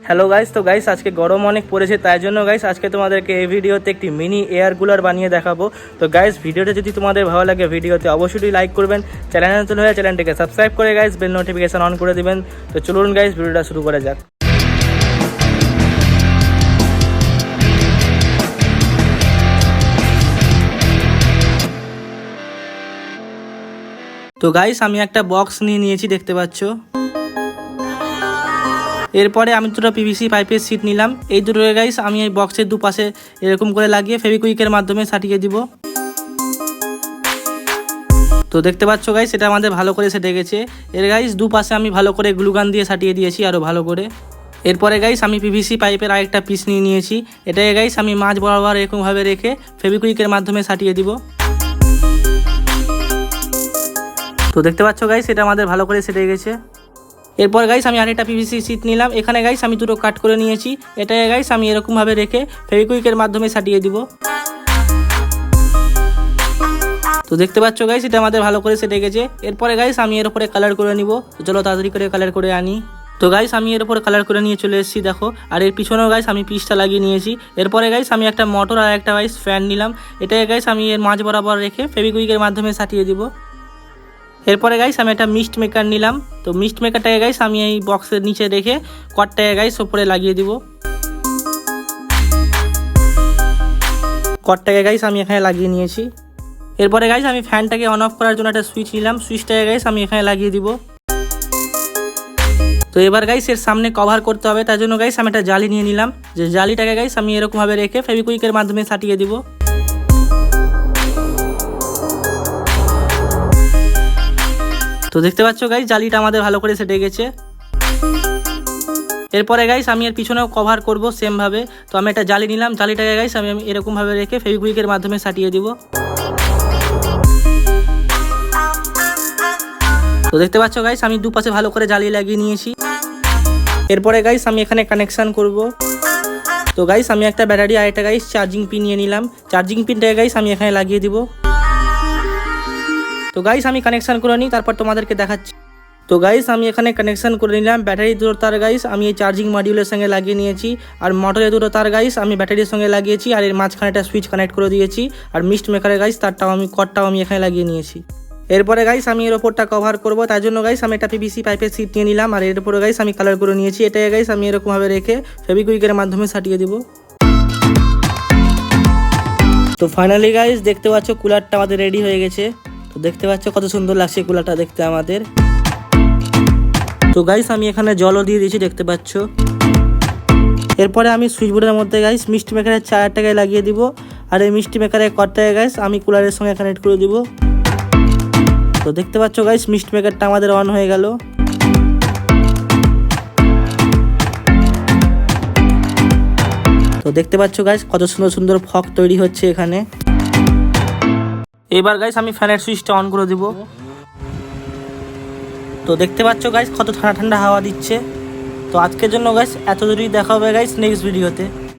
Hello guys, তো guys আজকে গরম অনেক পড়েছে, তাই জন্য গাইস আজকে তোমাদেরকে এই ভিডিওতে একটি মিনি এয়ার কুলার বানিয়ে দেখাবো। তো গাইস ভিডিওটা যদি তোমাদের ভালো লাগে ভিডিওতে অবশ্যই লাইক করবেন, চ্যানেলে নতুন হলে চ্যানেলটিকে সাবস্ক্রাইব করে গাইস বেল নোটিফিকেশন অন করে দিবেন। তো চলুন গাইস ভিডিওটা শুরু করা যাক। তো গাইস আমি একটা বক্স নিয়ে নিয়েছি, দেখতে পাচ্ছ। এরপরে আমি দুটো পিভিসি পাইপের সিট নিলাম। এই দুটো গাইস আমি এই বক্সের দুপাশে এরকম করে লাগিয়ে ফেভিকুইকের মাধ্যমে সাটিয়ে দিব। তো দেখতে পাচ্ছ গাইস এটা আমাদের ভালো করে সেটে গেছে। এর গাইস দুপাশে আমি ভালো করে গ্লুগান দিয়ে সাটিয়ে দিয়েছি আরও ভালো করে। এরপরে গাইস আমি পিভিসি পাইপের আরেকটা পিস নিয়ে নিয়েছি। এটাকে গাইস আমি মাঝ বরাবর এরকমভাবে রেখে ফেভিকুইকের মাধ্যমে সাটিয়ে দিব। তো দেখতে পাচ্ছ গাইস এটা আমাদের ভালো করে সেটে গেছে। এরপর গাইস আমি আরেকটা পিভিসি সিট নিলাম। এখানে গাইস আমি দুটো কাট করে নিয়েছি। এটাকে গাইস আমি এরকমভাবে রেখে ফেভিকুইকের মাধ্যমে সাটিয়ে দিব। তো দেখতে পাচ্ছ গাইস এটা আমাদের ভালো করে সেটে গেছে। এরপরে গাইস আমি এর উপরে কালার করে নিব। তো চলো তাড়াতাড়ি করে কালার করে আনি। তো গাইস আমি এর উপরে কালার করে নিয়ে চলে এসেছি, দেখো। আর এর পিছনেও গাইস আমি পিসটা লাগিয়ে নিয়েছি। এরপরে গাইস আমি একটা মোটর আর একটা গাইস ফ্যান নিলাম। এটাকে গাইস আমি এর মাঝ বরাবর রেখে ফেভিকুইকের মাধ্যমে সাটিয়ে দিব। এরপরে গাইস আমি একটা মিস্ট মেকার নিলাম। তো মিস্ট মেকারটাকে গাইস আমি এই বক্সের নিচে রেখে কটটাকে গাইস উপরে লাগিয়ে দিব। কটটাকে গাইস আমি এখানে লাগিয়ে নিয়েছি। এরপরে গাইস আমি ফ্যানটাকে অন অফ করার জন্য একটা সুইচ নিলাম। সুইচটাকে গাইস আমি এখানে লাগিয়ে দিব। তো এবার গাইস এর সামনে কভার করতে হবে, তার জন্য গাইস আমি একটা জালি নিয়ে নিলাম। যে জালিটাকে গাইস আমি এরকমভাবে রেখে ফেভিকুইকের মাধ্যমে সাটিয়ে দিব। তো দেখতে পাচ্ছ গাইস জালিটা আমাদের ভালো করে সেটে গেছে। এরপরে গাইস আমি এর পিছনেও কভার করব সেম ভাবে। তো আমি একটা জালি নিলাম। জালিটাকে গাইস আমি এরকম ভাবে রেখে ফেভিকুইকের মাধ্যমে সাটিয়ে দিব। তো দেখতে পাচ্ছ গাইস আমি দুপাশে ভালো করে জালি লাগিয়ে নিয়েছি। এরপরে গাইস আমি এখানে কানেকশন করব। তো গাইস আমি একটা ব্যাটারি আর একটা গাইস চার্জিং পিন নিয়ে নিলাম। চার্জিং পিনটাকে গাইস আমি এখানে লাগিয়ে দিব। তো গাইস আমি কানেকশন করে নিই, তারপর তোমাদেরকে দেখাচ্ছি। তো গাইস আমি এখানে কানেকশন করে নিলাম। ব্যাটারি দুটো তার গাইস আমি এই চার্জিং মডিউলের সঙ্গে লাগিয়ে নিয়েছি। আর মোটরের দুটো তার গাইস আমি ব্যাটারির সঙ্গে লাগিয়েছি। আর এর মাঝখানে একটা সুইচ কানেক্ট করে দিয়েছি। আর মিস্ট মেকারের গাইস কটটাও আমি এখানে লাগিয়ে নিয়েছি। এরপরে গাইস আমি এর ওপরটা কভার করব, তার জন্য গাইস আমি একটা পিভিসি পাইপের সিট নিয়ে নিলাম। আর এর উপরে গাইস আমি কালার করে নিয়েছি। এটাকে গাইস আমি এরকমভাবে রেখে ফেভিকুইকের মাধ্যমে সাটিয়ে দিব। তো ফাইনালি গাইস দেখতে পাচ্ছ কুলারটা আমাদের রেডি হয়ে গেছে। তো দেখতে পাচ্ছ কত সুন্দর লাগছে কুলারটা দেখতে আমাদের। তো গাইস আমি এখানে জলও দিয়ে দিয়েছি, দেখতে পাচ্ছ। এরপরে আমি সুইচ বোর্ডের মধ্যে গাইস মিষ্টি মেকারের চায়ারটাকে লাগিয়ে দিব। আর এই মিষ্টি মেকারের কটটাকে গাইস আমি কুলারের সঙ্গে কানেক্ট করে দিব। তো দেখতে পাচ্ছ গাইস মিষ্টি মেকারটা আমাদের অন হয়ে গেল। তো দেখতে পাচ্ছ গাইস কত সুন্দর সুন্দর ফগ তৈরি হচ্ছে এখানে। এবার গাইস আমি ফ্যানের সুইচটা অন করে দিব। তো দেখতে পাচ্ছ গাইস কত ঠান্ডা ঠান্ডা হাওয়া দিচ্ছে। তো আজকের জন্য গাইস এত দূরই, দেখা হবে গাইস নেক্সট ভিডিওতে।